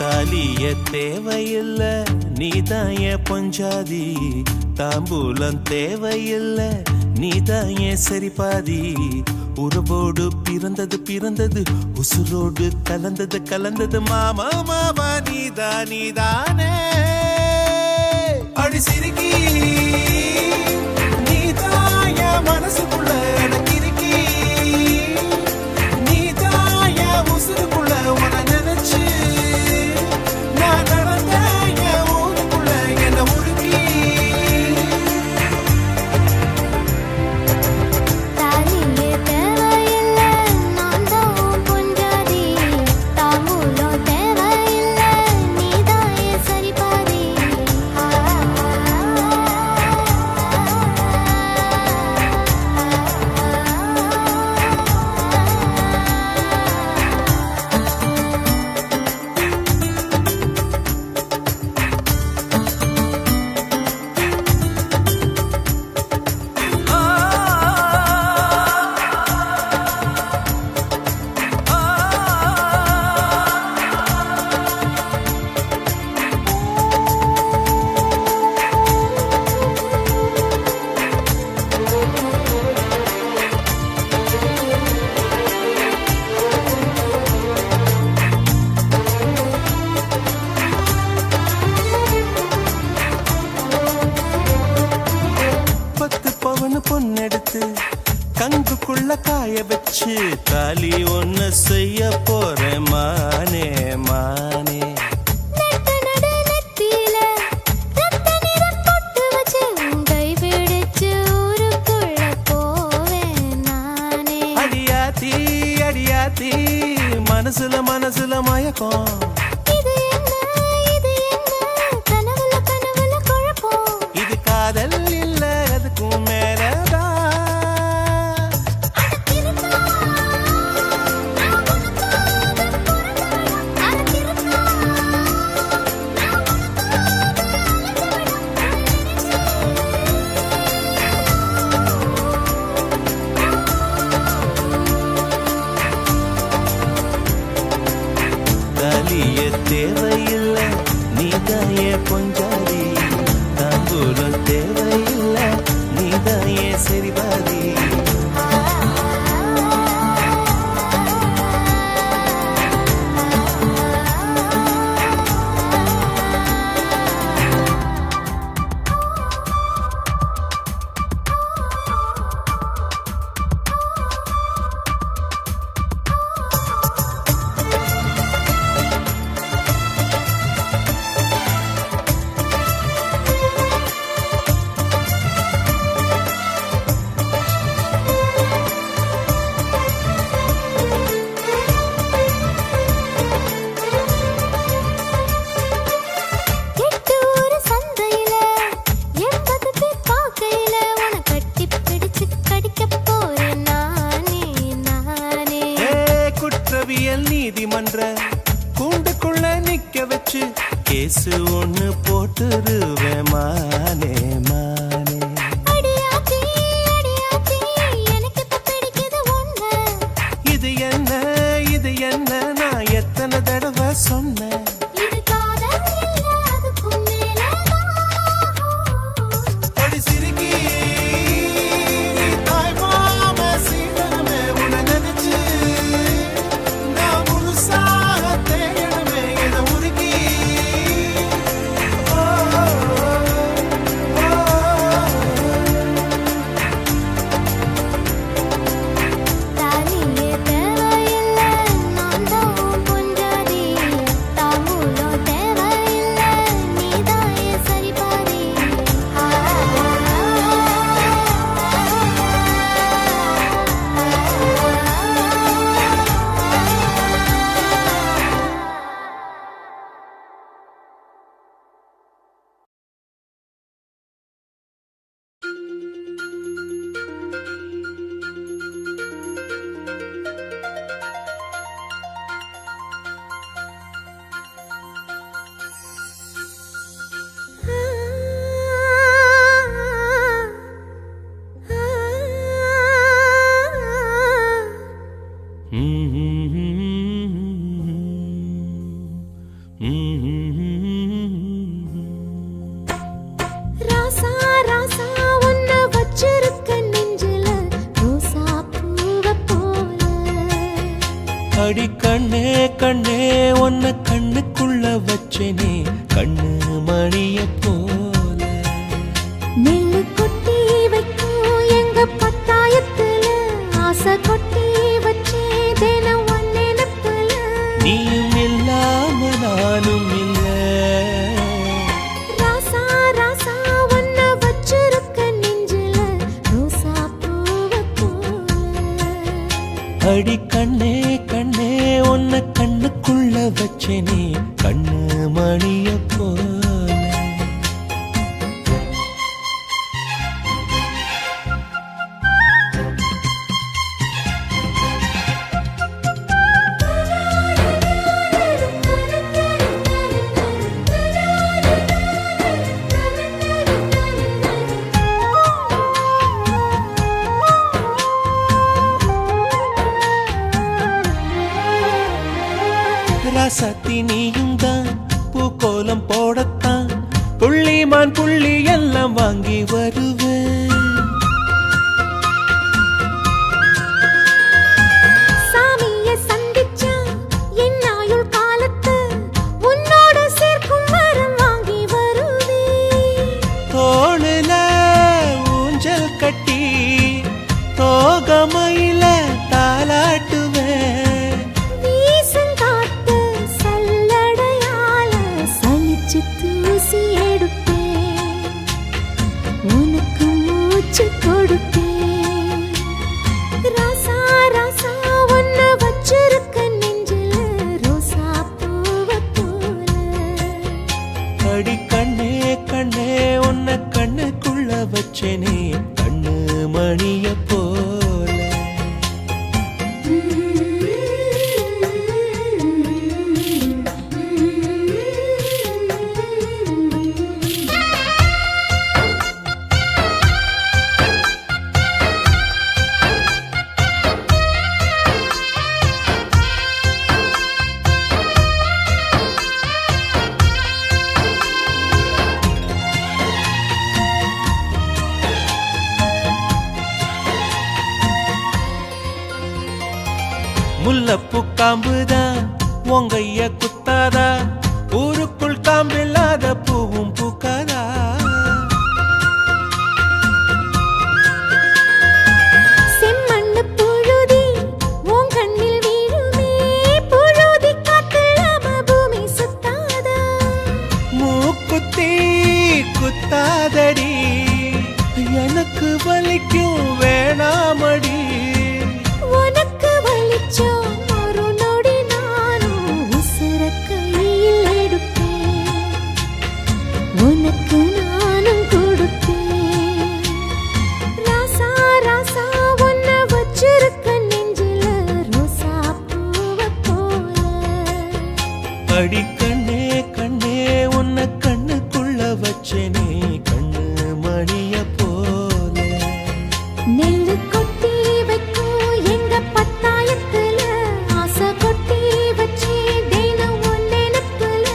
தாலிய தேவையில்ல நீதான் என் பொஞ்சாதி, தாம்பூலம் தேவையில்ல நீதான் என் சரிபாதி. உறவோடு பிறந்தது பிறந்தது, உசுரோடு கலந்தது கலந்தது, மாமா மாமா நீதான் நீதானே. அடி சிரிக்கி நீதான் என் மனசுக்குள்ள கிறுக்கி, நீதான் என் உசுருக்குள்ள உன நினைச்சு நான் நடந்த என் ஊருக்குள்ள என்ன உருக்கி. தாலியே தேவையில்ல நான் தான் பொஞ்சாதி, தாம்பூலம் தேவையில்ல நீதான் என் சரிபாதி. பொண்ணெடுத்து கங்குக்குள்ள காய வச்சு தாலி ஒன்னு செய்ய போறேன் மானே மானே. அடியாத்தி அடியாத்தி மனசுல மனசுல மயக்கம், இது காதல் இல்ல அதுக்கும் மேலதான். தாலிய அடி கண்ணே கண்ணே உன்னை கண்ணுக்குள்ள வச்சேனே கண்ணு மணிய போல. நெல்லு கொட்டி வைக்கும் எங்க பத்தாயத்துல ஆசை கொட்டி வச்சே தினம் ஒன்னெனப்புல. நீயும் இல்லாம நானும் இல்ல. ராசா ராசா ஒன்ன வச்சிருக்க நெஞ்சில ரோசா பூவ போல. அடி கண்ணே கண்ணே உன்னை கண்ணுக்குள்ள வச்சேனே கண்ணு மணிய போல. ராசாத்தி நீயும் தான் பூக்கோலம் போடத்தான் புள்ளிமான் புள்ளி எல்லாம் வாங்கி வருவேன். சாமிய சந்திச்சா என் ஆயுள் காலத்து உன்னோட சேர்க்கும் வரம் வாங்கி வருவேன். தோளுல ஊஞ்சல் கட்டி தோகமையில தாலாட்டுவேன். வீசங்காத்து சல்லடையால சலிச்சு தூசி எடுப்பேன். உனக்கு மூச்சு கொடுப்பேன். ராசா ராசா ஒன்ன வச்சிருக்க நெஞ்சில ரோசா பூவ போல. அடி கண்ணே கண்ணே உன்னை கண்ணுக்குள்ள வச்சேனே கண்ணு மணிய போல. முல்லப்பூ காம்புதான் உங்கைய குத்தாதா ஊருக்குள் காம்பில்லாத பூவும் பூக்காதா. செம்மண்ணு புழுதி உன் கண்ணில் வீழுமே. புழுதி காத்துலாம பூமி சுத்தாதா. மூக்குத்தி குத்தாதடி எனக்கு வலிக்கும் வேணாமடி. உனக்கு வலிச்சோம் ஒரு நொடி நானும் உசுர கையில் எடுப்பேன். உனக்கு நானும் கொடுப்பேன். ராசா ராசா ஒன்ன வச்சிருக்க நெஞ்சில ரோசா பூவ போல. அடி கண்ணே கண்ணே உன்னை கண்ணுக்குள்ள வச்சேனே கண்ணு மணிய போல. நெல்லு கொட்டி வைக்கும் எங்க பத்தாயத்துல ஆசை கொட்டி வச்சே தினம் ஒன்னெனப்புல.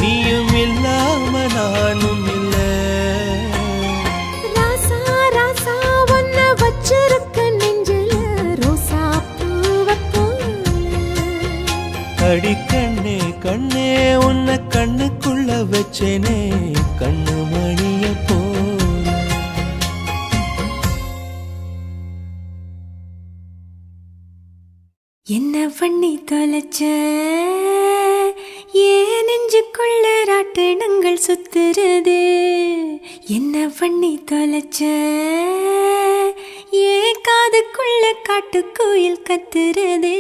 நீயும் இல்லாம நானும் இல்ல. ராசா ராசா ஒன்ன வச்சிருக்க நெஞ்சில ரோசா பூவ போல. அடி கண்ணே கண்ணே உன்னை கண்ணுக்குள்ள வச்சேனே கண்ணு மணிய போல. என்ன பண்ணி தொலைச்ச ஏன் நெஞ்சுக்குள்ள ராட்டினங்கள் சுத்துறது. என்ன பண்ணி தொலைச்ச ஏன் காதுக்குள்ள காட்டுக்குயில் கத்துறது.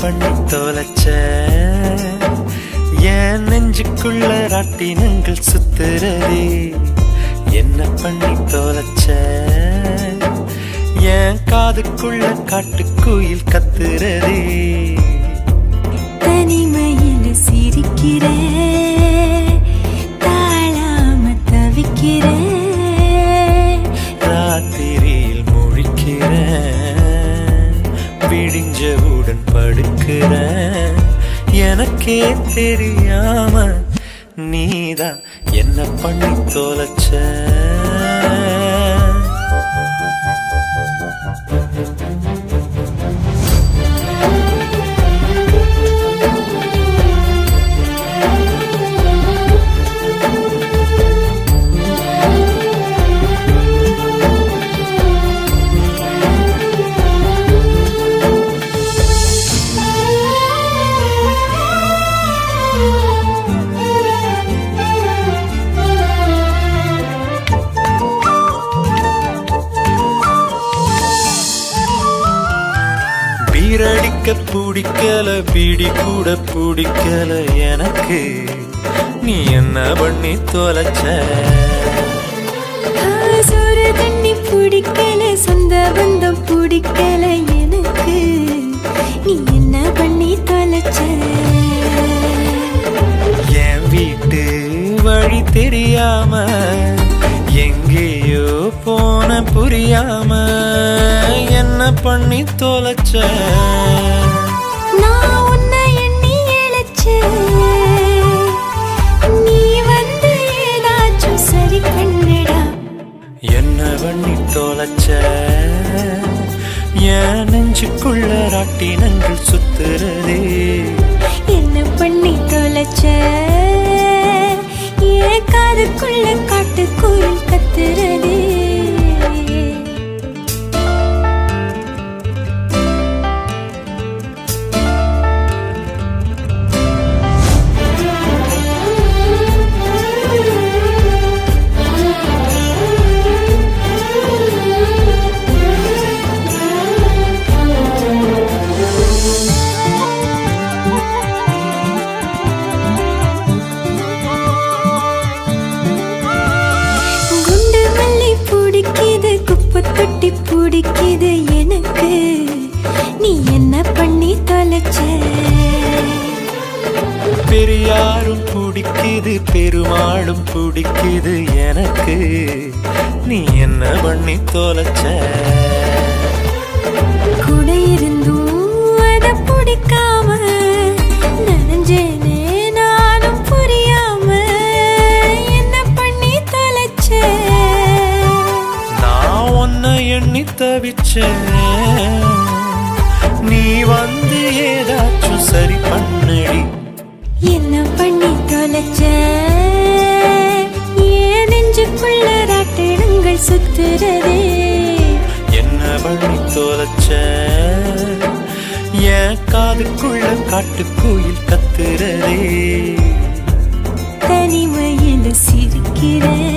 பண்ணி தொலைச்ச என் நெஞ்சுக்குள்ள ராட்டினங்கள் சுத்துறதே. என்ன பண்ணி தொலைச்ச என் காதுக்குள்ள காட்டுக்குயில் கத்துறதே. தனிமையில சிரிக்கிற தாழாம தவிக்கிற. ராத்திரியில் முழிக்கிற விழிங்க எனக்கே தெரியாம நீதான் என்ன பண்ணி தொலைச்ச. பீரடிக்க பிடிக்கல, பீடி கூட பிடிக்கல எனக்கு, நீ என்ன பண்ணி தொலைச்ச. சோறு தண்ணி பிடிக்கல, சொந்த பந்தம் பிடிக்கல எனக்கு, நீ என்ன பண்ணி தொலைச்ச. என் வீட்டு வழி தெரியாம எங்கேயோ போன புரியாம என்ன பண்ணி தொலைச்ச. நான் உன்னை எண்ணி இழைச்சேன், நீ வந்து ஏதாச்சும் சரி பண்ணுடா. என்ன பண்ணி தொலைச்ச. என் நெஞ்சுக்குள்ள ராட்டினங்கள் சுத்துறதே. என்ன பண்ணி தொலைச்ச. ஏன் காதுக்குள்ள காட்டுக்குயில் கத்துறதே. தொட்டி பிடிக்குது எனக்கு, நீ என்ன பண்ணி தொலைச்ச. பெரியாரும் பிடிக்குது, பெருமாளும் பிடிக்குது எனக்கு, நீ என்ன பண்ணி தொலைச்ச. கூட இருந்தும் அத பிடிக்காம நனைஞ்சேனே நானும் புரியாம, என்ன பண்ணி தொலைச்ச. எண்ணி தவிச்ச, நீ வந்து ஏதாச்சும் சரி பண்ணடி. என்ன பண்ணி தொலைச்ச. ஏன் நெஞ்சுக்குள்ள ராட்டினங்கள் சுத்துறதே. என்ன பண்ணி தொலைச்ச. என் காதுக்குள்ள காட்டுக்குயில் கத்துறதே. தனிமையில் சிரிக்கிறேன்,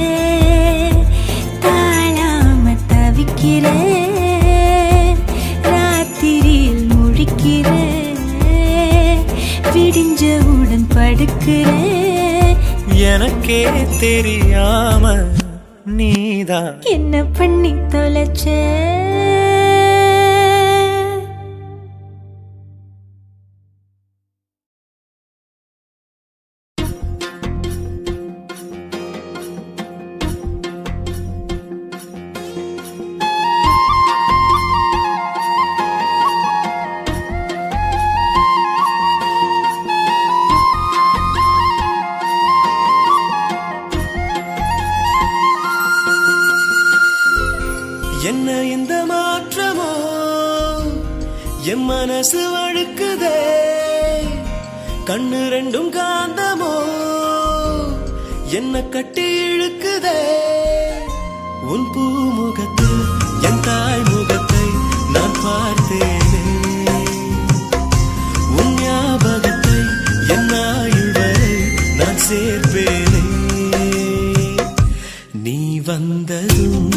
ராத்திரியில் முழிக்கிறேன், விடிஞ்சவுடன் படுக்கிறேன். எனக்கே தெரியாம நீதான் என்ன பண்ணி தொலைச்ச. என்ன இந்த மாற்றமோ, என் மனசு வழுக்குதே, கண்ணு ரெண்டும் காந்தமோ, என்ன கட்டி இழுக்குதே. உன் பூமுகத்தில் என் தாய் முகத்தை நான் பார்த்தேனே, உன் ஞாபகத்தை என் ஆயுள் வரை நான் சேர்ப்பேனே. நீ வந்ததும்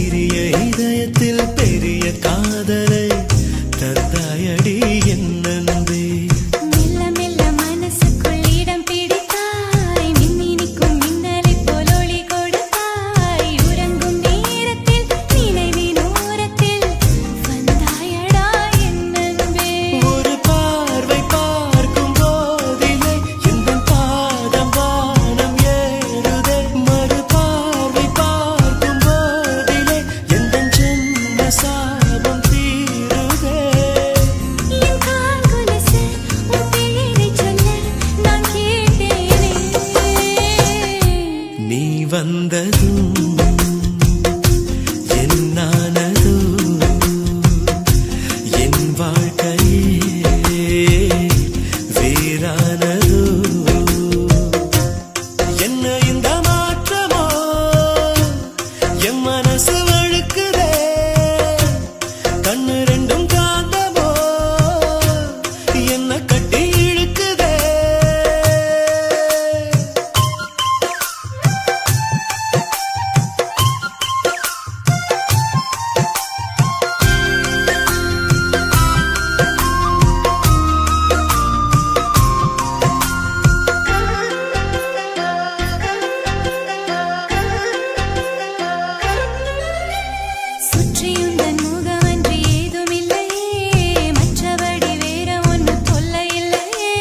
சிறிய இதயத்தில் பெரிய காதலை தந்தாயடி என் அன்பே. மெல்ல மெல்ல மனசுக்குள் இடம் பிடித்தாய், மின்னினிக்கும் மின்னலைப் போல் ஒளி கொடுத்தாய். உறங்கும் நேரத்தில் நினைவின் ஓரத்தில் வந்தாயடா என் அன்பே. ஒரு பார்வை பார்க்கும் போதிலே எந்தன் பாதம் வானம் ஏறுதே. மறு பார்வை பார்க்கும் போதிலே எந்தன் ஜென்ம சாபம் தீருதே. என் கால் கொலுசு உன் பெயரைச் சொல்ல நான் கேட்டேனே. நீ வந்ததும் என்னானதோ என் வாழ்க்கையே வேறானதோ. என்ன இந்த மாற்றமோ என் மனசு வழுக்குதே. கண்ணு ரெண்டும் காந்தமோ என்ன கட்டி இழுக்குதே. சுற்றியுந்தன் முகமன்றி ஏதுமில்லையே, மற்றபடி வேற ஒன்றும் தொல்லை இல்லையே.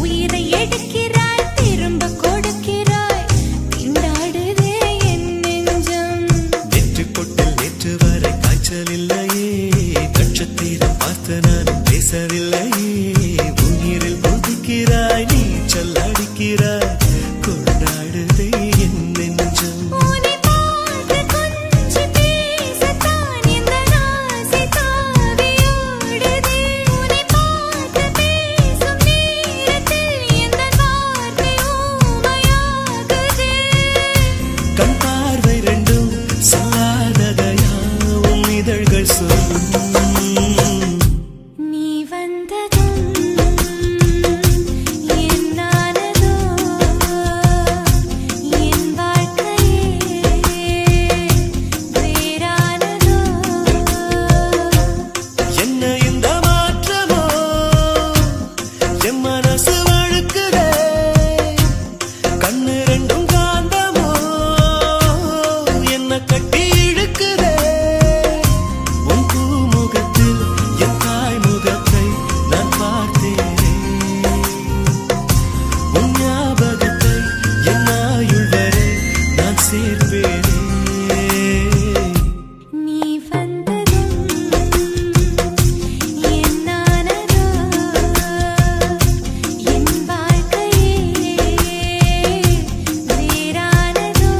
உயிரை எடுக்கிறாய் திரும்ப கொடுக்கிறாய், திண்டாடுதே என் நெஞ்சம். நேற்று கொட்டில் நேற்று வரை காய்ச்சல் இல்லையே. நட்சத்திரம் பார்த்து நான் பேசவில்லையே. உயிரில் கொதிக்கிறாய் நீச்சல் அடிக்கிறாய், கொண்டாடுதே என் நெஞ்சம். உன்னை பார்த்து கொஞ்சி பேசத்தான் இந்த ஆசை தாவியோடுதே. உன்னை பார்த்து பேசும் நேரத்தில் இந்த வார்த்தை ஊமையாகுதே. கண் பார்வை ரெண்டும் சொல்லாததையாவும் இதழ்கள் சொல்லும். நீ வந்ததும் என்னானதோ என் வாழ்க்கையே வேறானதோ. என்ன இந்த மாற்றமோ என் மனசு வழுக்குதே. கண்ணு ரெண்டும் காந்தமோ என்ன கட்டி இழுக்குதே. உன் பூமுகத்தில் என் தாய் முகத்தை நான் பார்த்தேனே. உன் ஞாபகத்தை என் ஆயுள் வரை நான் சேர்ப்பேனே. நீ வந்ததும் என்னானதோ என் வாழ்க்கையே வேறானதோ.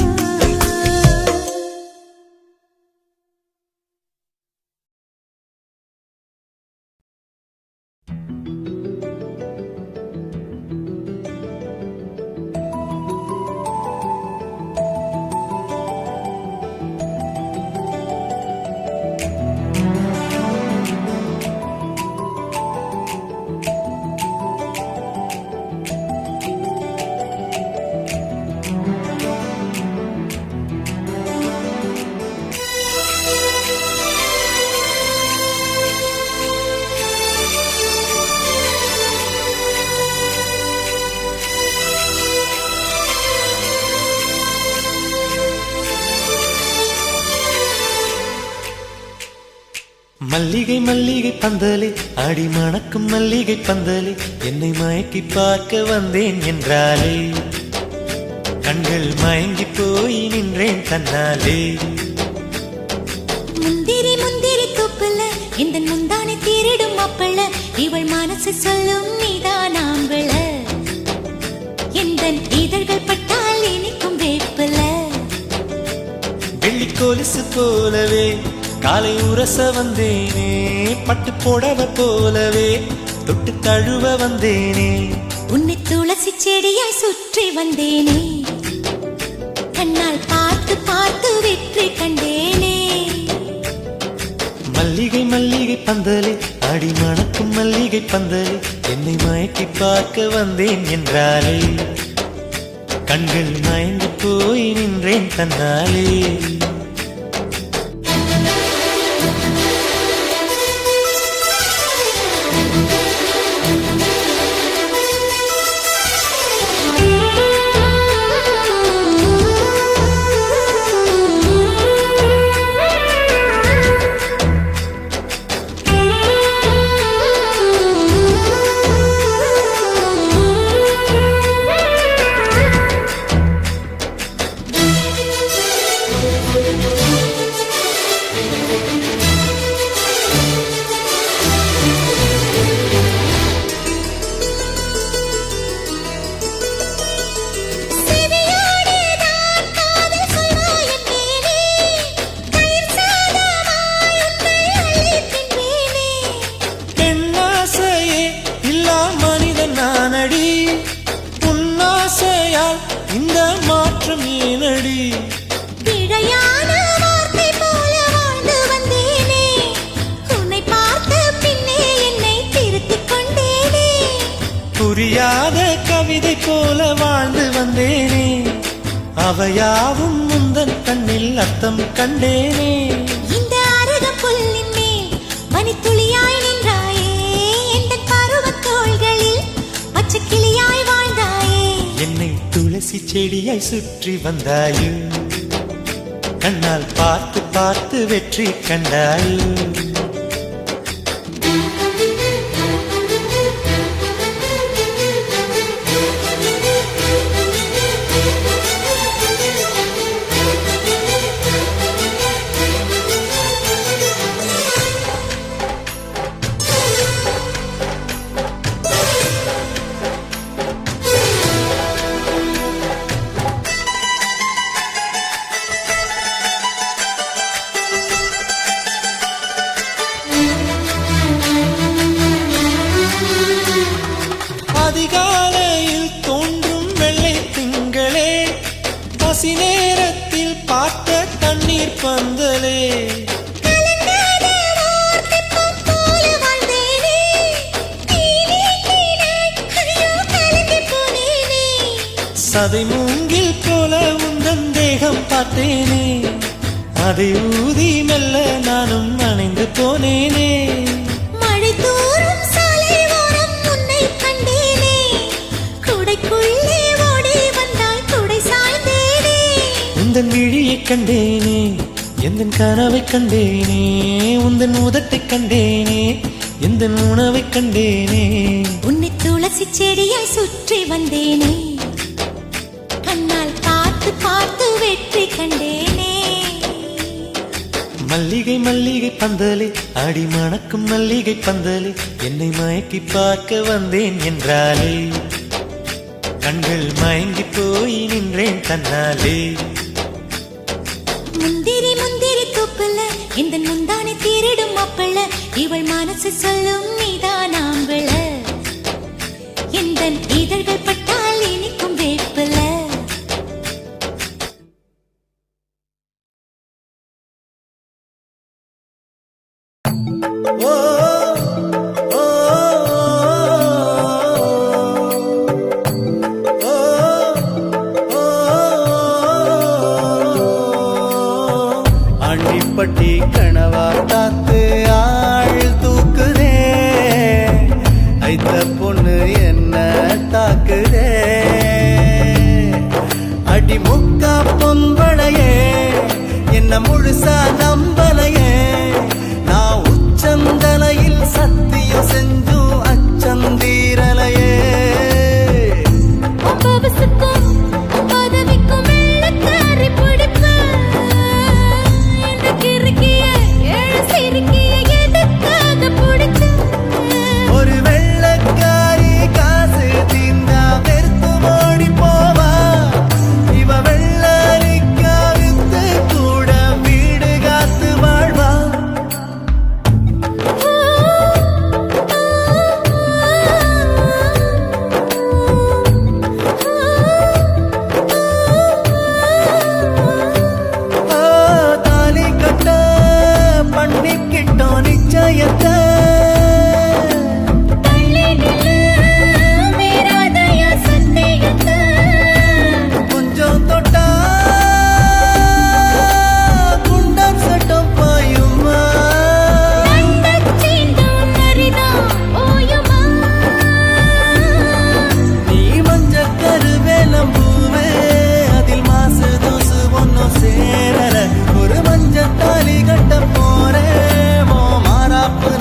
மல்லிகை மல்லிகை பந்தலே அடி மணக்கும் மல்லிகை பந்தலே என்னை மயக்கி பார்க்க வந்தேன் என்றாலே. கண்கள் மயங்கி போய் நின்றேன் தன்னாலே. முந்திரி முந்திரி தூப்புல இந்த முந்தானை திருடும் மாப்பிள்ள, இவள் மனசு சொல்லும் நீதான் ஆம்பள. எந்த இதழ்கள் பட்டால் இனிக்கும் வேப்பில. வெள்ளி கொலுசு போலவே காலை உரச வந்தேனே. பட்டு புடவை போலவே தொட்டு தழுவ வந்தேனே. உன்னை துளசி செடியாய் சுற்றி வந்தேனே. கண்ணால் பார்த்து பார்த்து வெற்றி கண்டேனே. மல்லிகை மல்லிகை பந்தலே அடி மணக்கும் மல்லிகை பந்தலே என்னை மயக்கி பார்க்க வந்தேன் என்றாலே. கண்கள் மயங்கி போய் நின்றேன் தன்னாலே. மல்லிகை போல வாழ்ந்து வந்தேனே, அவையாவும் முந்தன் கண்ணில் அர்த்தம் கண்டேனே. இந்த அருக புல்லின் மேல் பனித்துளியாய் நின்றாயே, இந்த பருவத் தோள்களில் பச்சை கிளியாய் வாழ்ந்தாயே. என்னை துளசி செடியாய் சுற்றி வந்தாயோ, கண்ணால் பார்த்து பார்த்து வெற்றி கண்டாயோ. அதிகாலையில் தோன்றும் வெள்ளை திங்களே, பசி நேரத்தில் பார்த்த தண்ணீர் பந்தலே. சதை மூங்கில் போல உந்தன் தேகம் பார்த்தேனே, அதை ஊதி மெல்ல நானும் அணைந்து போனேனே. மழை தூரும் சாலை ஓரம் உன்னை கண்டேனே, குடைக்குள்ளே ஓடி வந்தாய் குடை சாய்ந்தேனே. உந்தன் விழியை கண்டேனே, எந்தன் கனவை கண்டேனே, உந்தன் உதட்டை கண்டேனே, எந்தன் உணவை கண்டேனே. உன்னை துளசி செடியாய் சுற்றி வந்தேனே, கண்ணால் பார்த்து பார்த்து வெற்றி கண்டேனே. மல்லிகை மல்லிகை பந்தலே, அடி மணக்கும் மல்லிகை பந்தலே, என்னை மயக்கி பார்க்க வந்தேன் என்றாலே, கண்கள் மயங்கி போய் நின்றேன் தன்னாலே. முந்திரி முந்திரி தூப்புல இந்த முந்தானை தீரிடும் மாப்பிள்ள, இவள் மனசு சொல்லும் நீதான் ஆம்பள, எந்த இதழ்கள் பட்டால் இனிக்கும் வேப்பில. ஓ ஓ ஆண்டிப்பட்டி கணவா தாத்து ஆள் தூக்குதே, ஐத்த பொண்ணு என்ன தாக்குதே. அடி முக்கா பொம்பளையே என்ன முழுசா நம்பலையே, நான் உச்சந்தலையில் சத்தியம் செஞ்சும் அச்சந்தீரலையே. பவசுக்கும் பதவிக்கும் வெள்ளக்காரி பிடிப்ப, இந்த கிறுக்கிய ஏழு சிறுக்கிய எதுக்காக பிடிச்ச. ஒரு வெள்ளக்காரி காசு தீந்தா வெறுத்து ஓடி போவா, இவ வெள்ளரிக்கா வித்து கூட வீடு காத்து வாழ்வா. ஆ, தாலி கட்ட பண்ணிக்கிட்டோம் நிச்சயத்தை, கொஞ்சம் தொட்டா குண்டர் சட்டம் பாயுமா. நீ மஞ்ச கருவேலம்பூவே, அதில் மாசு தூசு ஒன்னும் சேரல, ஒரு மஞ்ச தாலி கட்ட போறேன் மாறாப்பு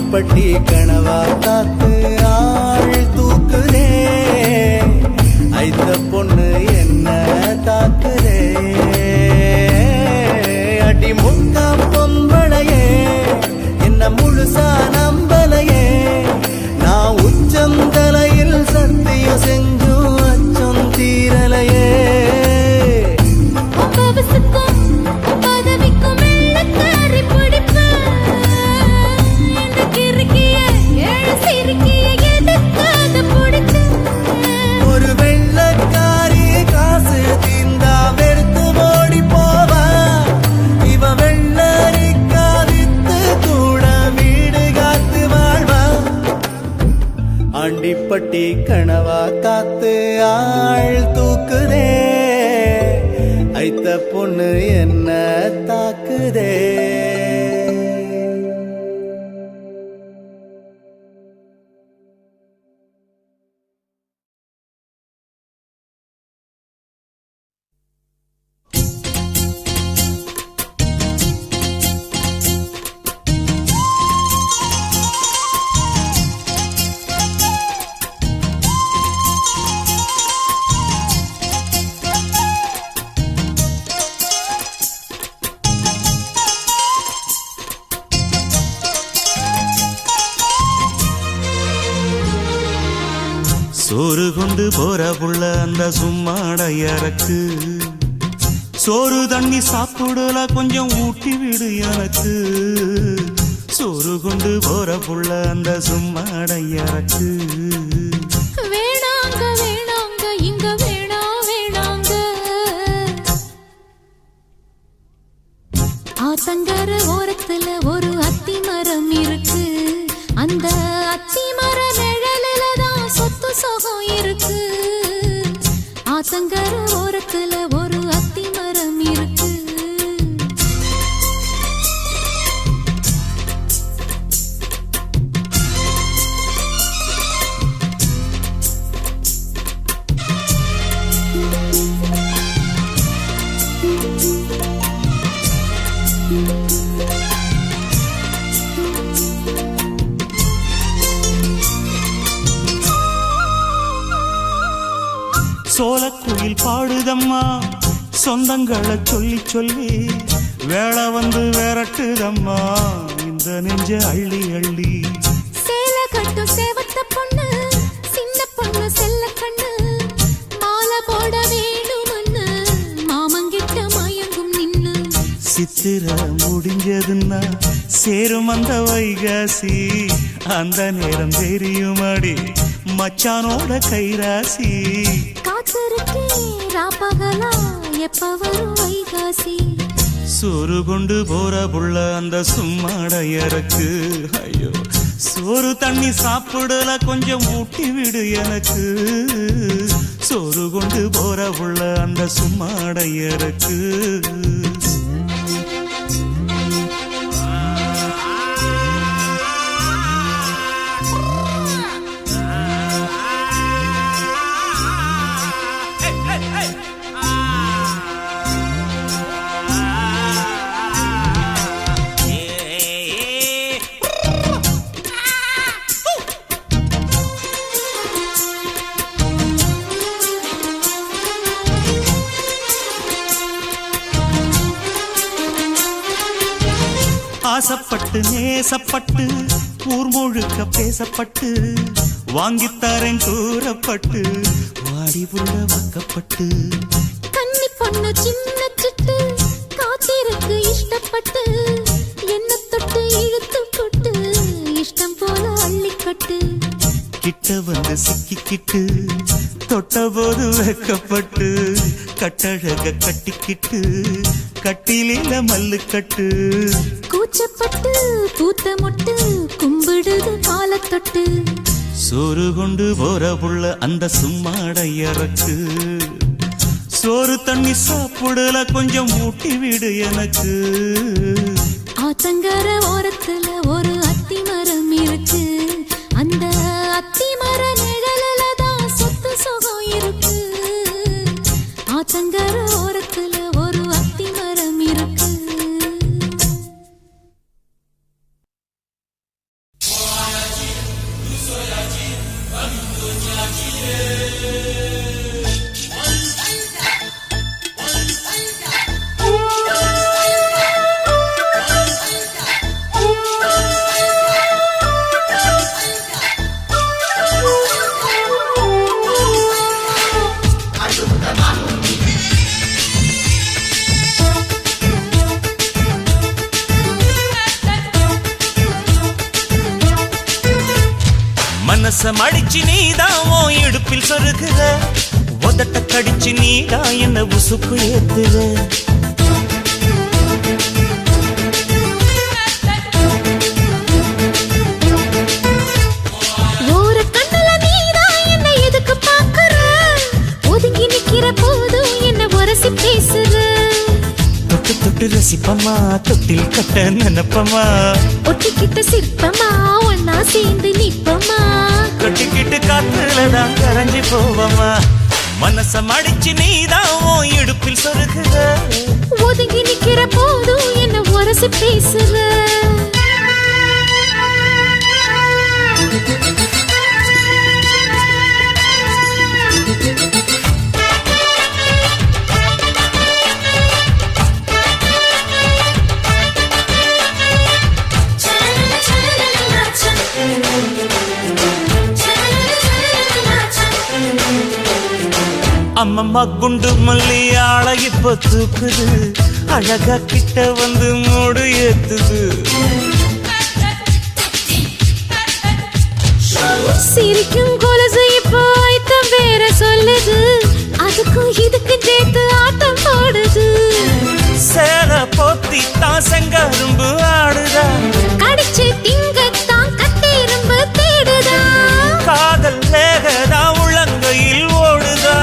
ஆண்டிப்பட்டி கனவா காத்து ஆள் தூக்குதே ஐத்த பொண்ணு என்ன தாக்குதே அடி முக்கா பொம்பளையே என்ன முழுசா நம்பலையே நான் உச்சம் தலையில் சத்தியம் செஞ்சும் அச்சம் தீரலையே ஒரு வெள்ளக்காரி காசு தீந்தா வெறுத்து ஓடி போவா இவ வெள்ளரிக்காதித்து கூட வீடு காத்து வாழ்வா ஆண்டிப்பட்டி கனவா காத்து ஆள் தூக்குதே ஐத்த பொண்ணு என்ன தாக்குதே சோறு கொண்டு போற புள்ள அந்த சும்மாடையறக்கு சோறு தண்ணி சாப்பிடல கொஞ்சம் ஊட்டி விடு எனக்கு சோறு கொண்டு போற புள்ள அந்த சும்மாடையறக்கு வேணாங்க வேணாங்க இங்க வேணா வேணாங்க ஆத்தங்கர ஓரத்துல ஒரு அத்தி மரம் இருக்கு அந்த அத்தி மர நிழலில தான் சொத்து சுகம் இருக்கு ஆத்தங்கர ஓரத்துல ஒரு அத்தி மரம் இருக்கு சோலக்குயில் பாடுதம்மா சொந்தங்களை சொல்லி சொல்லி வேளை வந்து விரட்டுதம்மா இந்த நெஞ்ச அள்ளி அள்ளி சேல கட்டும் சேவத்த பொண்ணு சின்ன பொண்ணு செல்ல கண்ணு மாலை போட வேணும்னு மாமங்கிட்ட மயங்கும் நின்னு சித்திர முடிஞ்சதுன்னா சேரும் அந்த வைகாசி அந்த நேரம் தெரியுமாடி மச்சானோட கைராசி காத்திருக்கே ராப்பகலா எப்ப வரும் வைகாசி சோறு கொண்டு போற புள்ள அந்த சும்மாடையறக்கு ஐயோ சோறு தண்ணி சாப்பிடல கொஞ்சம் ஊட்டி விடு எனக்கு சோறு கொண்டு போற புள்ள அந்த சும்மாடையறக்கு ஆசப்பட்டு நேசப்பட்டு ஊர் முழுக்க பேசப்பட்டு வாங்கித்தாரேன் கூறப்பட்டு வாடி புள்ள வாக்கப்பட்டு கன்னி பொண்ணு சின்ன சிட்டு காத்திருக்கு இஷ்டப்பட்டு என்ன தொட்டு இழுத்து போட்டு இஷ்டம் போல அள்ளிக்கட்டு கிட்ட வந்து சிக்கிக்கிட்டு தொட்ட போது வைக்கப்பட்டு கட்டழக கட்டிக்கிட்டு கட்டிலில மல்லு கட்டு கூச்சப்பட்டு பூத்த முட்டு கும்பிடுது காலத்தொட்டு சோறு கொண்டு போற புள்ள அந்த சும்மாடையறக்கு சோறு தண்ணி சாப்பிடல கொஞ்சம் ஊட்டி விடு எனக்கு ஆத்தங்கர ஓரத்துல ஒரு அத்தி மரம் இருக்கு அந்த அத்தி மர நிழலில தான் சொத்து சுகம் இருக்கு ஆத்தங்கர ஓரத்துல ஒரு அத்தி மரம் இருக்கு மனச மடிச்சு நீதான் உன் இடுப்பில் சொருகுற, உதட்ட கடிச்சு நீதான் என்ன உசுப்பு ஏத்துற. ஒரு கண்ணுல நீதான் என்ன எதுக்கு பாக்குற, ஒதுங்கி நிக்கிற போதும் என்ன உரசி பேசுற. தொட்டு தொட்டு ரசிப்பமா, தொட்டில் கட்ட நினைப்பமா, ஒட்டிக்கிட்ட சிற்பமா ஒன்னா சேர்ந்து நிப்பமா, கொட்டிக்கிட்டு காத்துலதான் கரைஞ்சி போவமா. மனச மடிச்சு நீதான் உன் இடுப்பில் சொருகுற, ஒதுங்கி நிக்கிற போதும் என்ன உரசி பேசுற. அம்மம்மா குண்டு மல்லி ஆள இப்ப தூக்குது, அழகா கிட்ட வந்து மூடு ஏத்துது. சிரிக்கும் கொலுசு இப்போ ஐட்டம் வேற சொல்லுது, அதுக்கும் இதுக்கும் சேர்த்து ஆட்டம் போடுது. சேர போத்தி தான் செங்கரும்பு ஆடுதா, கடிச்சு திங்கத்தான் கட்டெரும்பு தேடுதா. காதல் வேகதா உள்ளங்கையில் ஓடுதா,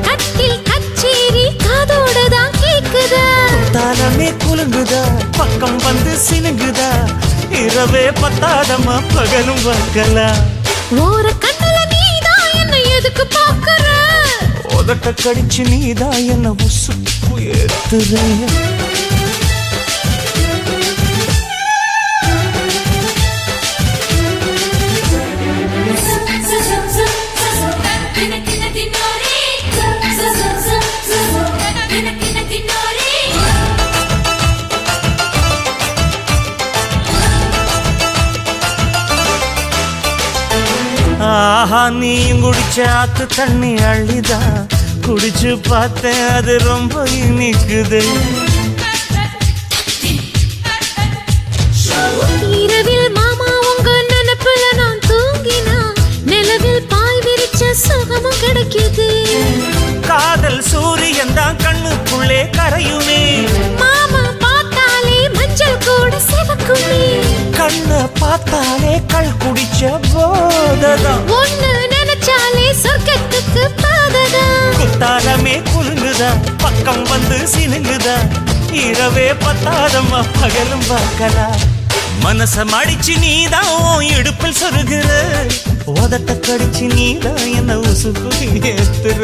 கட்டில் கச்சேரி காதோடுதான் கேக்குதா. தாளமே குலுங்குதா, பக்கம் வந்து சினுங்குதா, இரவே பத்தாதமா பகலும் பார்க்கலாம். ஒரு கண்ணுல நீதான் என்ன எதுக்கு பாக்குற, உதட்ட கடிச்சு நீதான் என்ன உசுப்பு ஏத்துற. ஆஹா நீயும் குடிச்ச ஆத்து தண்ணி அள்ளிதா, குடிச்சு பார்த்தேன் அது ரொம்ப இனிக்குது. இரவில் மாமா உங்க நினைப்புல நான் தூங்கினா, நிலவில் பாய் விரிச்ச சுகமும் கிடைக்குது. காதல் சூரியன் தான் கண்ணுக்குள்ளே கரையுமே, மாமா பார்த்தாலே மஞ்சள் கூட சிவக்குமே. கண்ண பார்த்தாலே கள் குடிச்ச போததான், ஒண்ணு நினைச்சாலே சொர்க்கத்துக்கு பாததான். குத்தாலமே குலுங்குதா, பக்கம் வந்து சினுங்குதா, இரவே பத்தாதம்மா பகலும் பார்க்கலாம். மனச மடிச்சு நீதான் உன் இடுப்பில் சொருகுற, உதட்ட கடிச்சு நீதான் என்ன உசுப்பு ஏத்துற.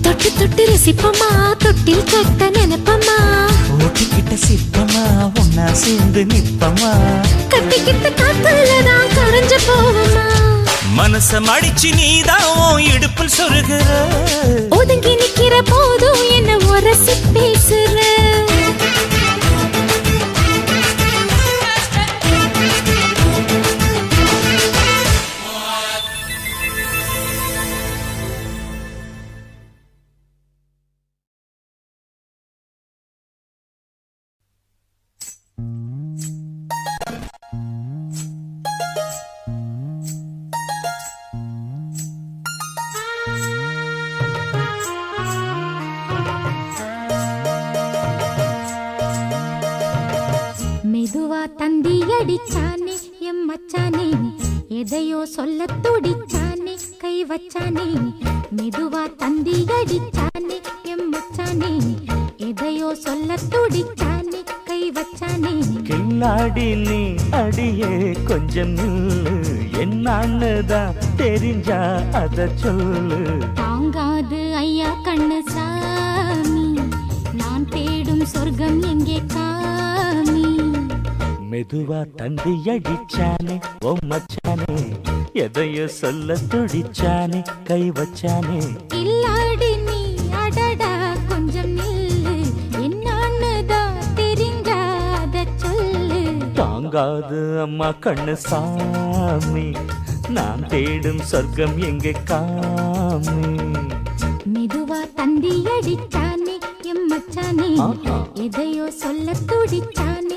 தொட்டு தொட்டு ரசிப்பமா, தொட்டில் கட்ட நினைப்பமா, ஓட்டிக்கிட்ட சிற்பமா ஒன்னா சேர்ந்து நிற்பமா, கட்டிக்கிட்ட காத்துலதான் கரைஞ்சு போவமா. மனச மடிச்சு நீதான் உன் இடுப்பில் சொருகுற, ஒதுங்கி நிக்கிற போதும் என்ன உரசி பேசுற. மெதுவா தந்தி அடிச்சானே எம் மச்சானே, எதையோ சொல்ல துடிச்சானே கை வச்சானே. மெதுவா தந்தி அடிச்சானே எம் மச்சானே, எதையோ சொல்ல துடிச்சானே கை வச்சானே. கில்லாடி நீ அடியே கொஞ்சம் நில்லு, என்னான்னுதான் தெரிஞ்சா அத சொல்லு. தாங்காது ஐயா கண்ணு சாமி, நான் தேடும் சொர்க்கம் எங்கே காமி. மெதுவா தந்தி அடிச்சானே ஓ மச்சானே, எதையோ சொல்ல துடிச்சானே கை வச்சானே. இல்லாடி நீ அடடா கொஞ்சம் நில்லு, என்னான்னுதான் தெரிஞ்சாத சொல்லு. தாங்காது அம்மா கண்ணு சாமி, நான் தேடும் சொர்க்கம் எங்கே காமி. மெதுவா தந்தி அடிச்சானே எம் மச்சானே, எதையோ சொல்ல துடிச்சானே.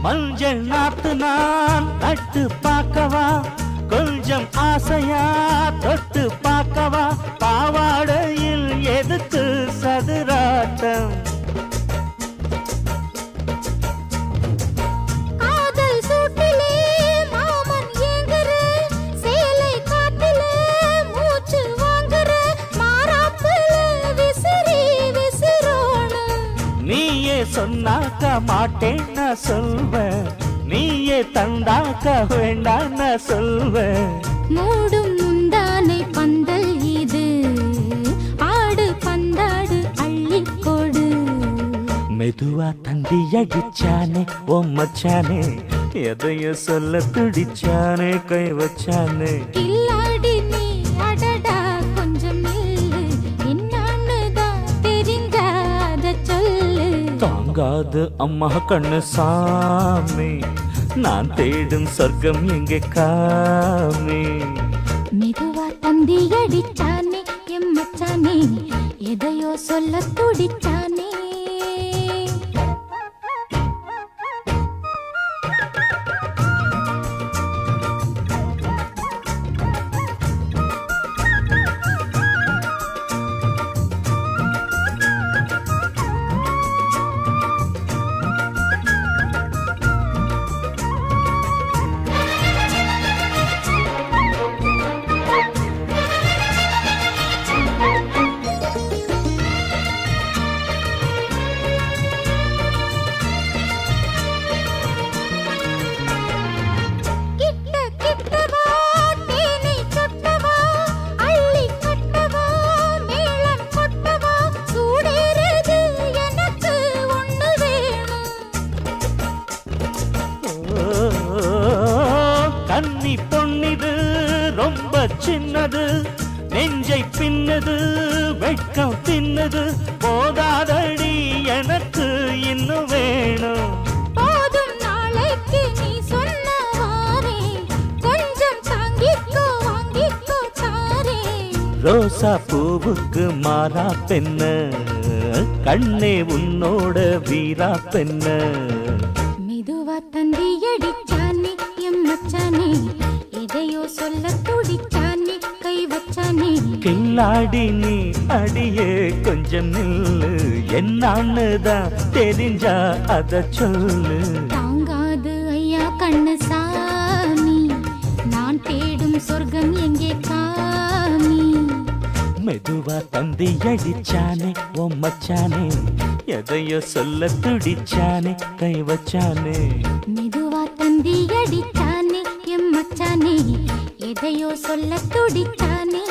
மஞ்சள் நாத்து நான் நட்டு பார்க்கவா, கொஞ்சம் ஆசையா தொட்டு பார்க்கவா, பாவாடையில் எதுக்கு சதுராட்டம்? காதல் சூட்டிலே மாமன் ஏங்குற, சேலை காட்டிலே மூச்சு வாங்குற, மாறாப்புல விசிறி விசிறோணும். நீயே சொன்னாக்க மாட்டேன் நான் சொல்வேன், நீயே தந்தாக்க வேண்டாம் நான் சொல்வேன். மூடும் முந்தானை பந்தல் இது, ஆடு பந்தாடு அள்ளிக்கொடு. மெதுவா தந்தி அடிச்சானே ஓ மச்சானே, எதைய சொல்ல துடிச்சானே கை வச்சானே. கில்லாடி நீ அடடா கொஞ்சம் நில்லு, என்னான்னு தான் தெரிஞ்சாத சொல்லு. தாங்காது அம்மா கண்ணு சாமி, நான் தேடும் சொர்க்கம் எங்கே காமி. மெதுவா தந்தி அடிச்சானே எம்மச்சானே, எதையோ சொல்ல துடிச்சானே. கன்னி பொன்னிது ரொம்ப சின்னது, நெஞ்சை பின்னது வெட்கம் தின்னது, போதாதடி எனக்கு இன்னும் வேணும். போதும் நாளைக்கு நீ சொன்னவாரே, கொஞ்சம் தாங்கிக்கோ வாங்கிக்கோ தாரே. ரோசா பூவுக்கு மாறா பெண்ண, கண்ணே உன்னோட வீரா பெண்ண. மெதுவா தந்தி அடிச்சானே எம்மச்சானே, எதையோ சொல்ல துடிச்சானே கை வச்சானே. கில்லாடி நீ அடியே கொஞ்சம் நில்லு, என்னான்னு தான் தெரிஞ்சா அத சொல்லு. தாங்காது ஐயா கண்ணு சாமி, நான் தேடும் சொர்க்கம் எங்கே காமி. மெதுவா தந்தி அடிச்சானே ஓ மச்சானே, எதையோ சொல்ல துடிச்சானே கை வச்சானே. மெதுவா தந்தி அடிச்சானே எம்மச்சானே, எதையோ சொல்ல துடிச்சானே.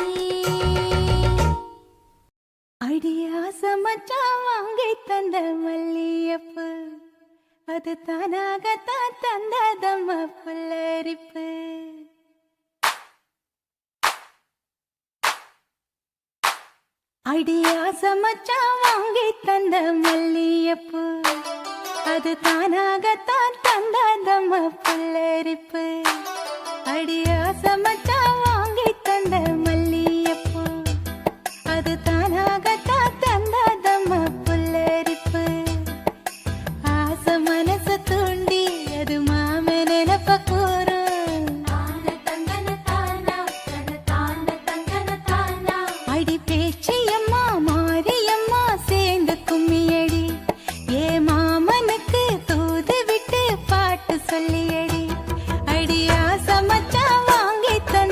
அடியா சமச்சா வாங்கி தந்த மல்லியப்பு, அது தானாகத்தான் தந்ததம்ம புல்லரிப்பு. அடியா சமச்சா வாங்கி தந்த மல்லியப்பு, அது தானாகத்தான் தந்ததம்ம புல்லரிப்பு. அடியா சமச்சா வாங்கி தந்த மல்லியப்பு, அது தானாகத்தான் தந்ததம்ம புல்லரிப்பு. ஆசை மனசு தூண்டி அது மாம நினப்ப கூறும். அடி பேச்சியம்மா மாரியம்மா சேர்ந்து கும்மியடி, ஏ மாமனுக்கு தூது விட்டு பாட்டு சொல்லியடி. அடியா சமச்சா வாங்கி தந்த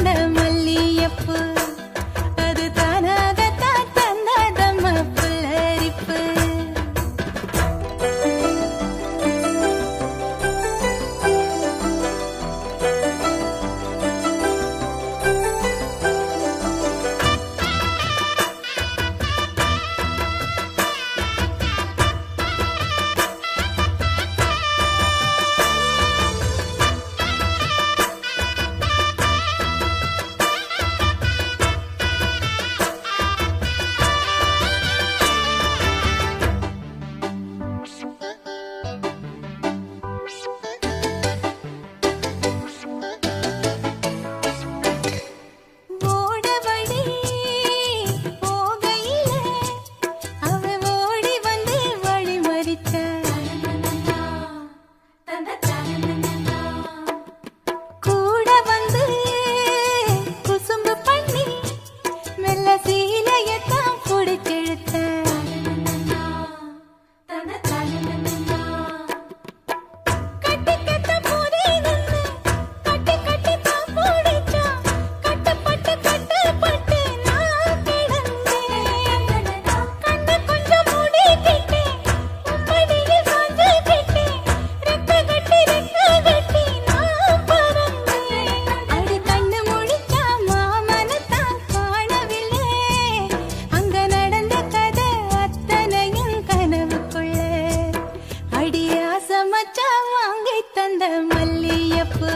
தந்த மல்லியப்பு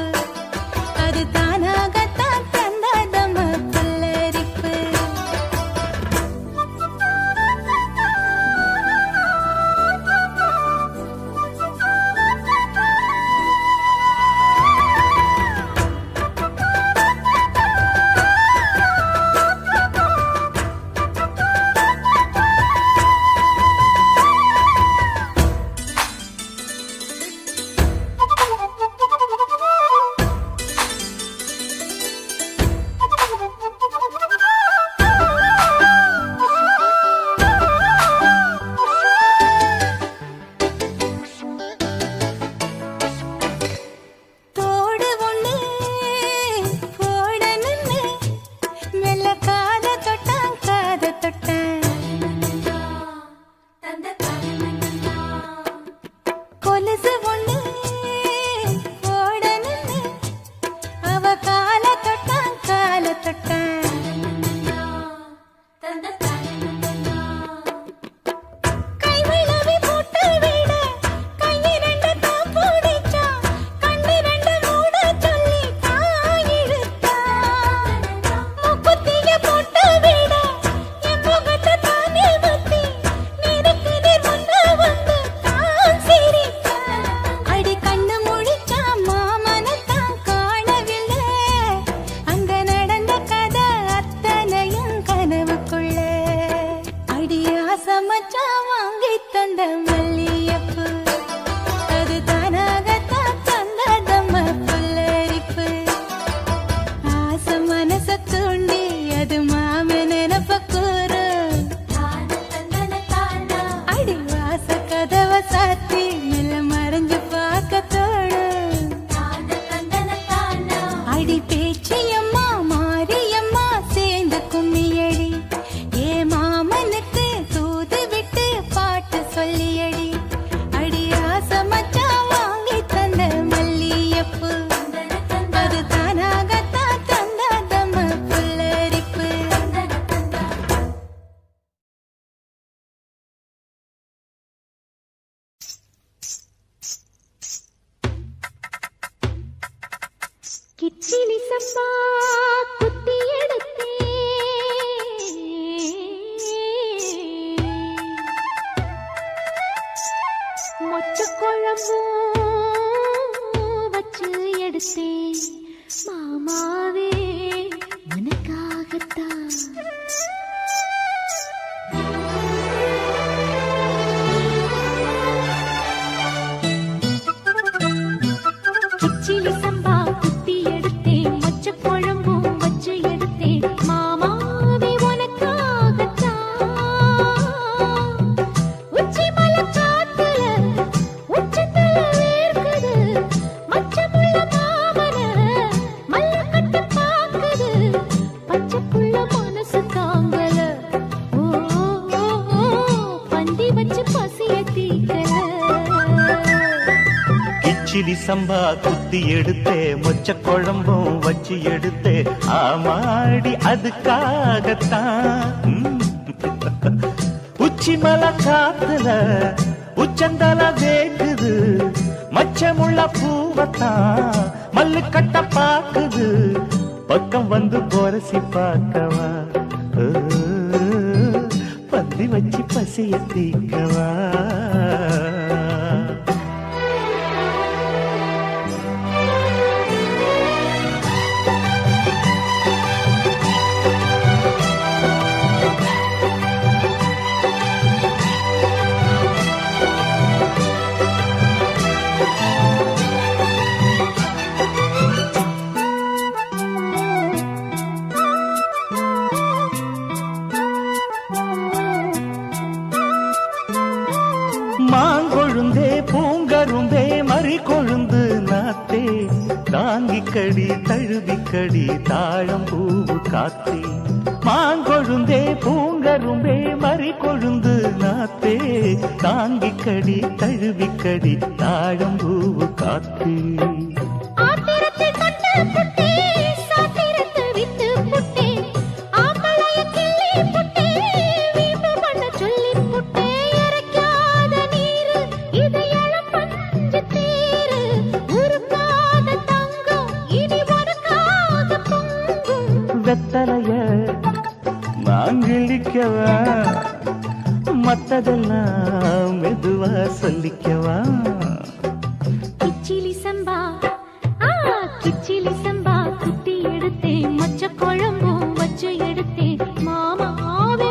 அது தானாகத்தான் தந்ததம புல்லரிப்பு. கிச்சிலி சம்பா குத்தி எடுத்தே மொச்ச குழம்பு வச்சு எடுத்தே மாமாவே உனக்காகத்தான் கிச்சிலி சம்பா குத்தி எடுத்தேன் மொச்ச குழம்பும் வச்சு எடுத்தேன் மாமாவே உனக்காகத்தான் உச்சி மலை காத்துல உச்சத்தல வேர்க்குது மச்சமுள்ள மாமன மல்ல கட்டு பாக்குது பச்சைப்புள்ள மனசு தாங்கல ஓ பந்தி வச்சு பசிய தீக்கல கிச்சிலி சம்பா குத்தி எடுத்தே மொச்ச குழம்பும் வச்சு எடுத்தே ஆமாடி அதுக்காகத்தான் உச்சி மலை காத்துல உச்சந்தல வேக்குது மச்சமுள்ள பூவத்தான் மல்லு கட்ட பாக்குது பக்கம் வந்து பொரசி பார்க்கவா பந்தி வச்சு பசிய தீக்கவா மாங்கொழுந்தே பூங்கருந்தே மறி கொழுந்து நாத்தே தாங்கிக்கடி தழுவிக்கடி தாழம் பூவு காத்தே மாங்கொழுந்தே பூங்கரும்பே மறி கொழுந்து நாத்தே தாங்கிக்கடி தழுவிக்கடி தாழம் பூவு காத்தே ஊரு வெத்தலைய நாங்கிழிக்கவா மத்ததெல்லாம் மெதுவா சொல்லிக்கவா கிச்சிலி சம்பா கிச்சிலி சம்பா குட்டி எடுத்தேன் மொச்ச குழம்பும் வச்சு எடுத்தேன் மாமாவே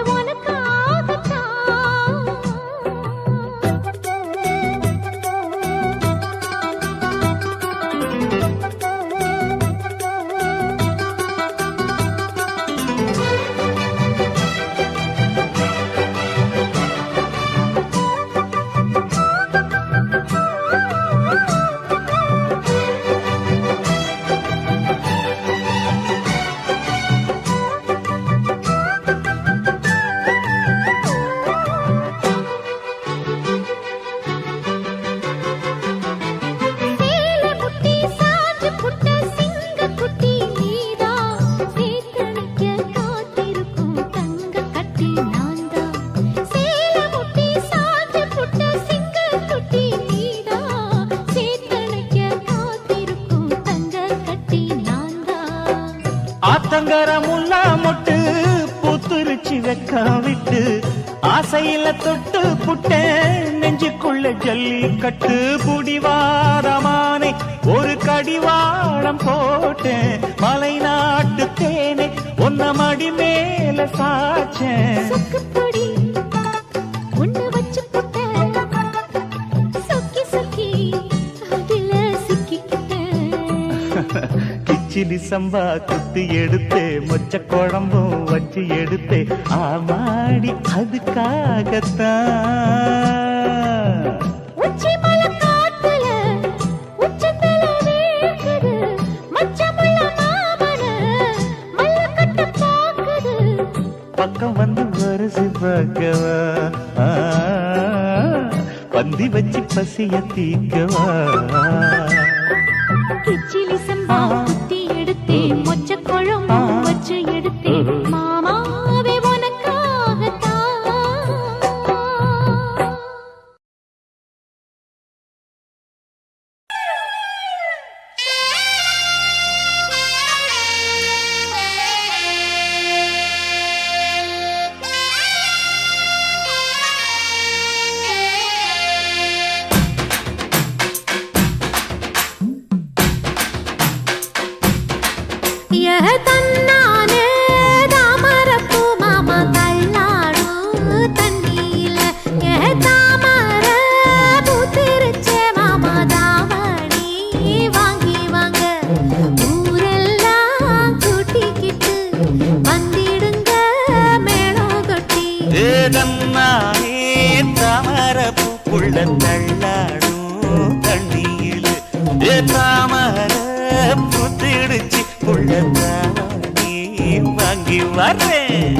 ஆத்தங்கர முல்லா மொட்டு பூத்துருச்சி வெக்கா விட்டு ஆசையில தொட்டு புட்டேன் நெஞ்சுக்குள்ள ஜல்லி கட்டு புடிவாரமானே ஒரு கடிவாளம் போட்டேன் மலை நாட்டு தேனே ஒன்ன மடி மேல சாச்சேன் கிச்சிலி சம்பா குத்தி எடுத்தே மொச்ச குழம்பும் வச்சு எடுத்தே ஆமாடி அதுக்காகத்தான் உச்சி மலை காட்டுல உச்சந்தல வேர்க்குது மச்சமுள்ள மாமன மல்ல கட்ட பாக்குது பக்கம் வந்து வருசி பார்க்கவா பந்தி வச்சு பசிய தீக்கவா கிச்சிலி சம்பா குத்தி எடுத்தேன் மொச்ச குழம்பும் வச்சு எடுத்தேன் மாமாவே தன்னானே தாமரப்பூ மாமா தள்ளாடும் தண்ணியில தாமர பூத்திருச்சே மாமா தாவணி வாங்கி வாங்க ஊரெல்லாம் கூட்டிக்கிட்டு வந்திடுங்க மேளம் கொட்டி தன்னானே தாமரப்பூ புள்ள தள்ளாடும் தண்ணியில தாமர பூத்திடுச்சு நீ வாங்கி வரேன்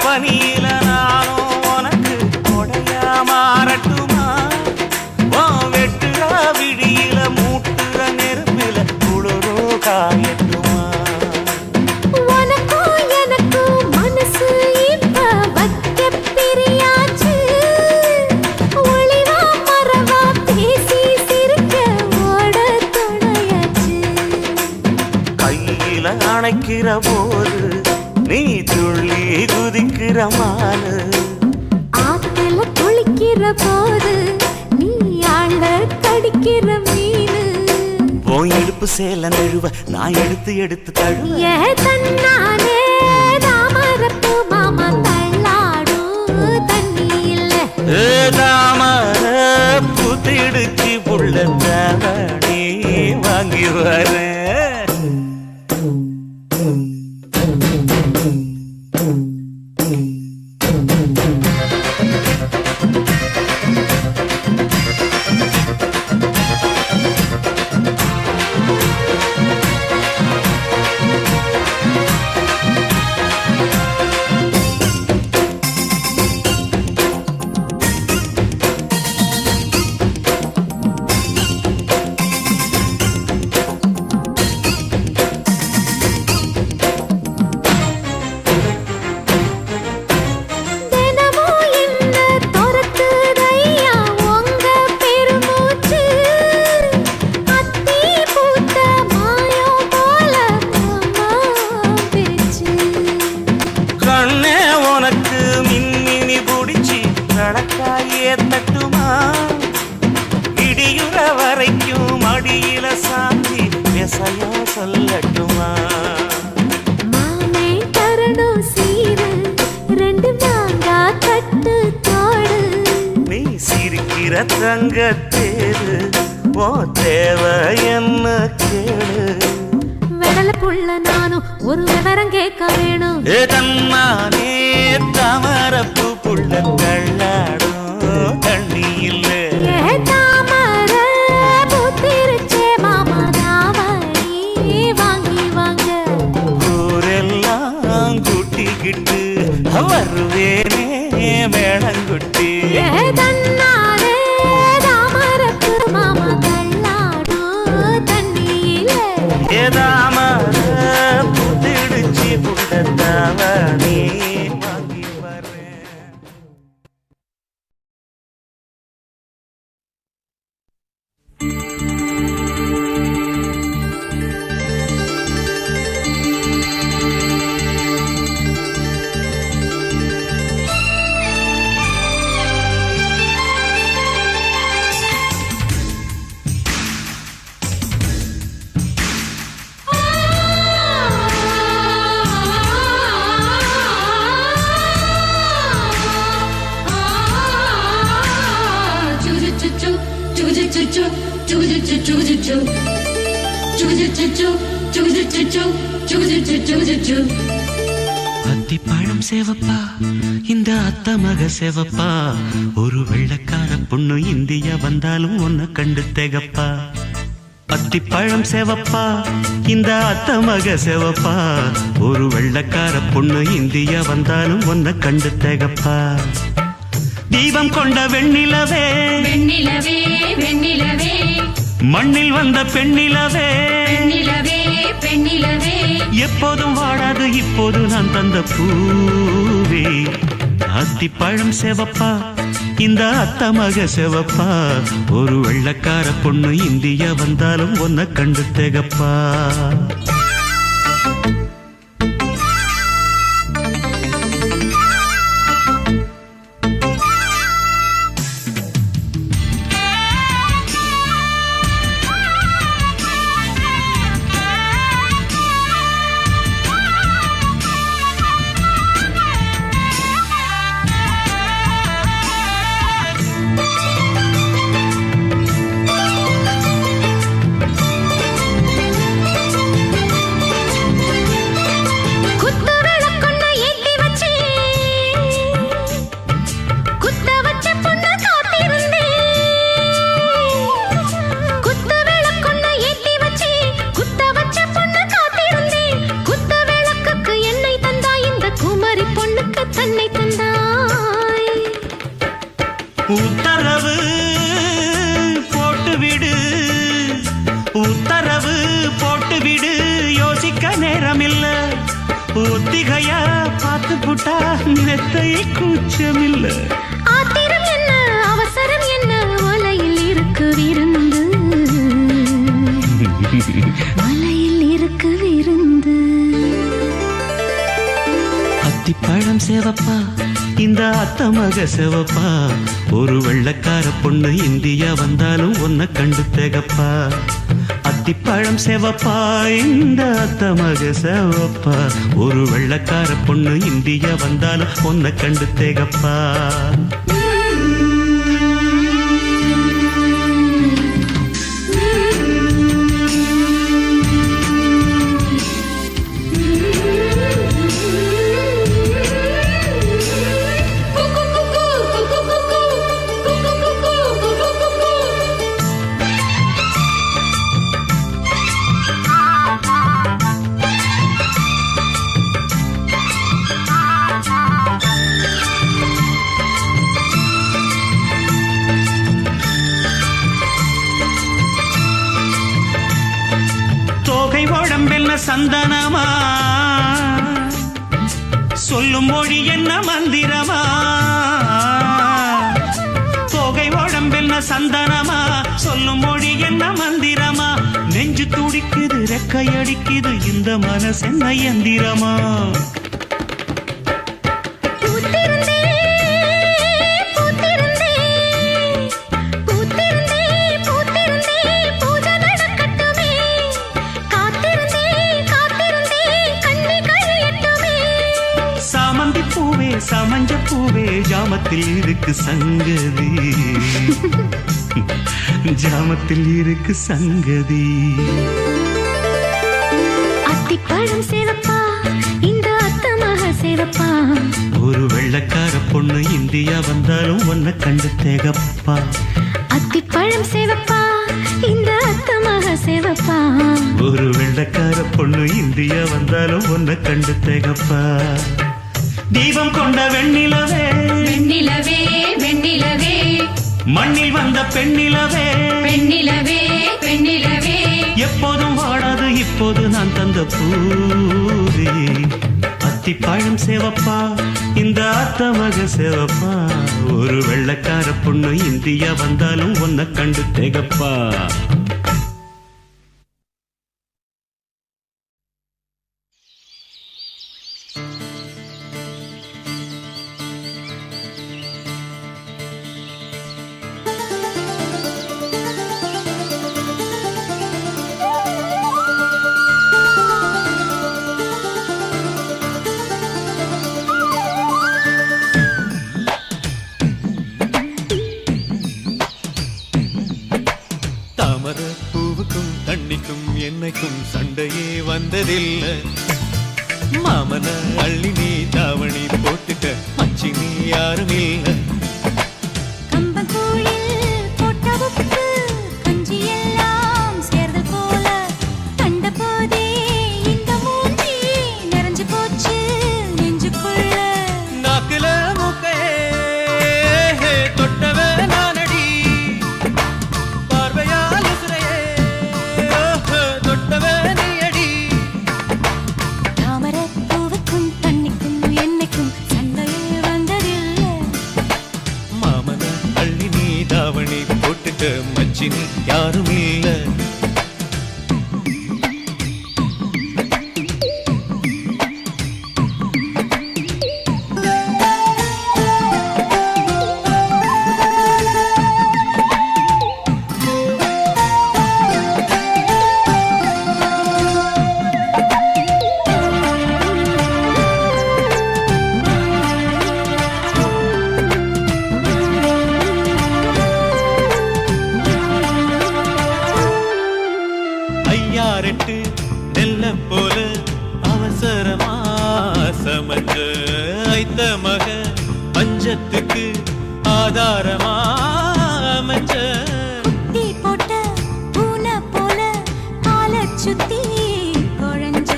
பனியில நானும் உனக்கு கொடையா மாறட்டுமா வெட்டுற விடியில மூட்டுற நெருப்பில குளிரோ காயட்டுமா உனக்கும் எனக்கும் மனசு இப்ப வைக்க பிரியாச்சு ஒளிவா மறவா பேசி சிரிக்க ஓட துணையாச்சு கையில அணைக்கிற போது நீ துள்ளி குதிக்கிற மானு ஆத்துல குளிக்கிற போது நீ ஆள கடிக்கிற மீனு போய் எடுப்பு சேல நழுவ நான் எடுத்து எடுத்து தழுவ தன்னானே தாமரப்பூ மாமா தள்ளாடும் தண்ணியில தாமர புத்திடுச்சு புள்ள தாவணி வாங்கி வரேன் அடக்காயே தட்டுமா இடியுற வரைக்கும் அடியில சாந்தி விசையா சொல்லட்டுமா மாமே தரணும் சீரு ரெண்டு மாங்கா கட்டு தோடு நீ சிரிக்கிற தங்கத்தேரு ஓ தேவை என்ன கேளு விரல புள்ள நானும் ஒரு விவரம் கேட்க வேணும் தன்னானே தாமரப்பு புள்ள தள்ளாடும் தண்ணி இல்ல தாமர பூத்திருச்சே மாமா தாவணி வாங்கி வாங்க ஊரெல்லாம் கூட்டிக்கிட்டு வருவேனே மேளங்குட்டி தன்னாரே தாமரப்பு மாமா தள்ளாடும் தண்ணியில ஏதாமர புத்திடுச்சி புள்ள தாவணி வாங்கி வரேன் அத்திப்பழம் சேவப்பா இந்த அத்த மக சேவப்பா ஒரு வெள்ளக்கார பொண்ணு இந்தியா வந்தாலும் ஒன்ன கண்டு தேகப்பா அத்திப்பழம் சேவப்பா இந்த அத்த மக சேவப்பா ஒரு வெள்ளக்கார பொண்ணு இந்தியா வந்தாலும் ஒன்ன கண்டு தேகப்பா தீபம் கொண்ட வெண்ணிலவே வெண்ணிலவே வெண்ணிலவே மண்ணில் வந்த பெண்ணிலவே பெண்ணிலவே பெண்ணிலவே எப்போதும் வாடாது இப்போது நான் தந்த பூவே அத்திப்பழம் சேவப்பா இந்த அத்த மக சேவப்பா ஒரு வெள்ளக்கார பொண்ணு இந்தியா வந்தாலும் ஒன்ன கண்டு தேகப்பா உத்தரவு போட்டுவிடு உத்தரவு போட்டுவிடு யோசிக்க நேரமில்ல ஒத்திகையா பார்த்து புட்டா மெத்தை கூச்சமில்ல ஆத்திரம் என்ன அவசரம் என்ன வலையில் இருக்கு விருந்து வலையில் இருக்கு விருந்து அத்திப்பழம் சேவப்பா இந்த அத்த மக சேவப்பா ஒரு வெள்ளக்கார பொண்ணு இந்தியா வந்தாலும் ஒன்ன கண்டு தேகப்பா அத்திப்பழம் சேவப்பா இந்த அத்த மக சேவப்பா ஒரு வெள்ளக்கார பொண்ணு இந்தியா வந்தாலும் ஒன்ன கண்டு தேகப்பா சந்தனமா சொல்லும் மொழி என்ன மந்திரமா தோகை உடம்பென்ன சந்தனமா சொல்லும் மொழி என்ன மந்திரமா நெஞ்சு துடிக்குது ரெக்கையடிக்குது இந்த மனசென்ன எந்திரமா பூத்திருந்தே சமஞ்ச பூவே ஜாமத்தில் இருக்கு சங்கதி ஜாமத்தில் இருக்கு சங்கதி அத்திப்பழம் சேவப்பா இந்த அத்தமாக சேவப்பா ஒரு வெள்ளக்கார பொண்ணு இந்தியா வந்தாலும் ஒன்ன கண்டு தேகப்பா அத்திப்பழம் சேவப்பா இந்த அத்தமாக சேவப்பா ஒரு வெள்ளக்கார பொண்ணு இந்தியா வந்தாலும் ஒன்ன கண்டு தேகப்பா தீபம் கொண்ட வெண்ணிலவே வெண்ணிலவே வெண்ணிலவே மண்ணில் வந்த பெண்ணிலவே பெண்ணிலவே பெண்ணிலவே எப்போதும் வாடாது இப்போது நான் தந்த பூவே அத்திப்பழம் சேவப்பா இந்த அத்தமக சேவப்பா ஒரு வெள்ளக்கார பொண்ணு இந்தியா வந்தாலும் ஒன்ன கண்டு தேகப்பா பூவுக்கும் தண்ணிக்கும் என்னைக்கும் சண்டையே வந்ததில்லை மாமன அள்ளி நீ தாவணி போட்டுக்க மச்சி நீ யாரும் இல்லை கம்பங்கூழில் போட்ட உப்பு கஞ்சி எல்லாம் சேர்தல் போல கண்ட போதே இந்த மூஞ்சி நிறைஞ்சு போச்சு நெஞ்சுக்குள்ள நாக்குல மூக்கே தொட்டவ நானடி பார்வையால் உசுரையே தொட்டவ நீயடி தாமரப் பூவுக்கும் தண்ணிக்கும் என்னைக்கும் சண்டையே வந்ததில்லை மாமன அள்ளி நீ தாவணி போட்டுக்க மச்சி நீ யாரும் இல்லை ஐயாரெட்டு நெல்ல போல அவசரமா சமஞ்ச ஐத்த மக பஞ்சத்துக்கு ஆதாரமா அமைஞ்ச குத்தி போட்ட பூனை போல காலச் சுத்தி குழஞ்ச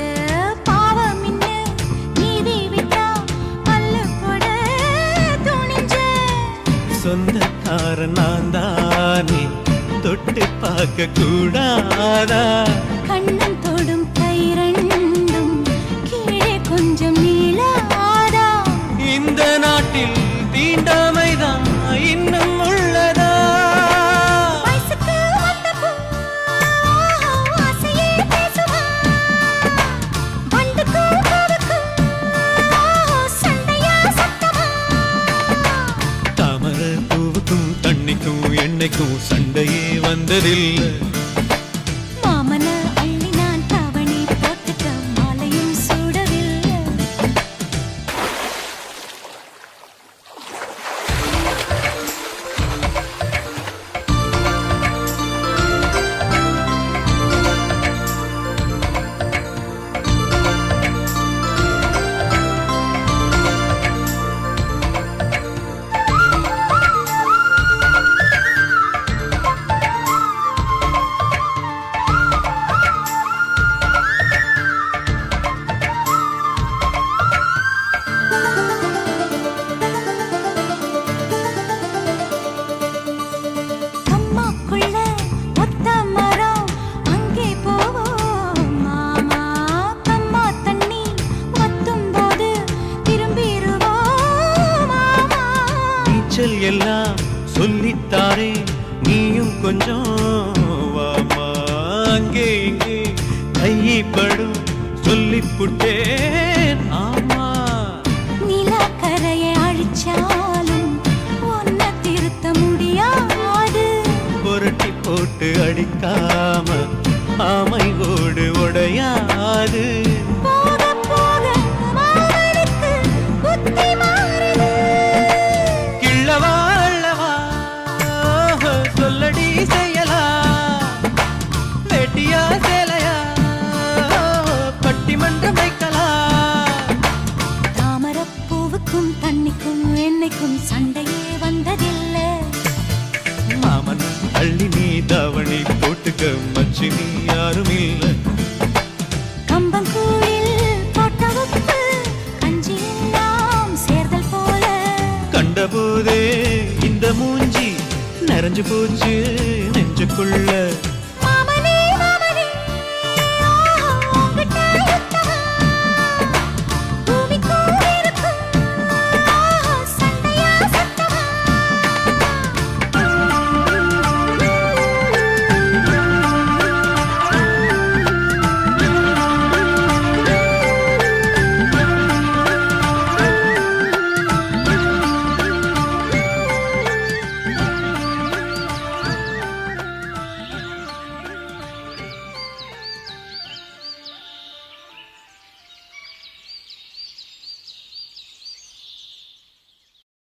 பாவம் இன்ன நீதி விட்டா பல்லு போட துணிஞ்ச சொந்தக்கார நான் தானே தொட்டு பார்க்க கூடாதா கண்ணம் தொடும் கை ரெண்டும் கீழே கொஞ்சம் நீளாதா இந்த நாட்டில் தீண்டாமைதான் இன்னும் உள்ளதா வயசுக்கு வந்த பூ ஆசையே பேசுவா வண்டுக்கும் பூவுக்கும் சண்டையா சத்தமா தாமர பூவுக்கும் தண்ணிக்கும் எண்ணெய்க்கும் சண்டையே வந்ததில்லை மாமன அள்ளி நான் தாவணி போட்டுக்க மாலையும் சூடவில்லை அம்மாக்குள்ள ஒத்த மரம் அங்கே போவோம் மாமா கம்மா தண்ணி வத்தும் போது திரும்பிடுவோம் மாமா நீச்சல் எல்லாம் சொல்லித்தாரே நீயும் கொஞ்சம் வாமா அங்கே இங்கே கைப்படும் சொல்லிப்புட்டேன் ஆமா நிலக்கரையை அழிச்சாலும் ஒன்ன திருத்த முடியாது புரட்டி போட்டு அடிக்காம ஆமை ஓடு உடையாது போக போக மாமனுக்கு புத்தி மாற மூஞ்சி நிறைஞ்சு போச்சு நெஞ்சுக்குள்ள